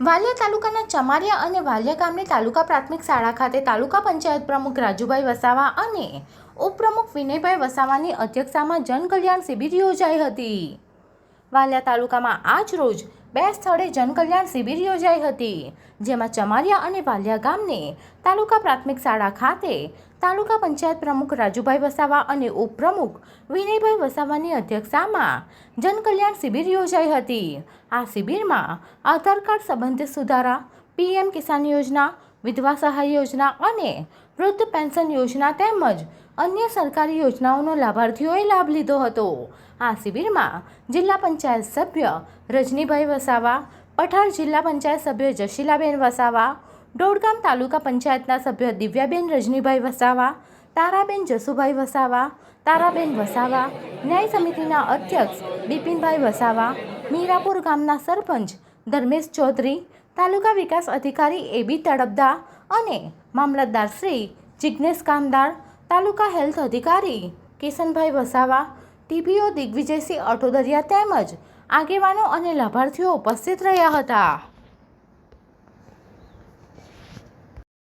વાલિયા તાલુકાના ચમારિયા અને વાલિયા ગામની તાલુકા પ્રાથમિક શાળા ખાતે તાલુકા પંચાયત પ્રમુખ રાજુભાઈ વસાવા અને ઉપપ્રમુખ વિનયભાઈ વસાવાની અધ્યક્ષતામાં જનકલ્યાણ શિબિર યોજાઈ હતી। વાલિયા તાલુકામાં આજ રોજ 2 સ્થળે જનકલ્યાણ શિબિર યોજાઈ હતી, જેમાં ચમારિયા અને વાલિયા ગામની તાલુકા પ્રાથમિક શાળા ખાતે તાલુકા પંચાયત પ્રમુખ રાજુભાઈ વસાવા અને ઉપપ્રમુખ વિનયભાઈ વસાવાની અધ્યક્ષતામાં જનકલ્યાણ શિબિર યોજાઈ હતી। આ શિબિરમાં આધાર કાર્ડ સંબંધિત સુધારા, પીએમ કિસાન યોજના, વિધવા સહાય યોજના અને વૃદ્ધ પેન્શન યોજના તેમજ અન્ય સરકારી યોજનાઓનો લાભાર્થીઓએ લાભ લીધો હતો। આ શિબિરમાં જિલ્લા પંચાયત સભ્ય રજનીભાઈ વસાવા, પઠાર જિલ્લા પંચાયત સભ્ય જશીલાબેન વસાવા, ડોડગામ તાલુકા પંચાયતના સભ્ય દિવ્યાબેન રજનીભાઈ વસાવા, તારાબેન જસુભાઈ વસાવા, તારાબેન વસાવા, ન્યાય સમિતિના અધ્યક્ષ બિપિનભાઈ વસાવા, મીરાપુર ગામના સરપંચ ધર્મેશ ચૌધરી, તાલુકા વિકાસ અધિકારી એબી તડબદા અને મામલતદાર શ્રી જિજ્ઞેશ કામદાર, તાલુકા હેલ્થ અધિકારી કિશનભાઈ વસાવા, ટીપીઓ દિગ્વિજયસિંહ અટોદરિયા તેમજ આગેવાનો અને લાભાર્થીઓ ઉપસ્થિત રહ્યા હતા।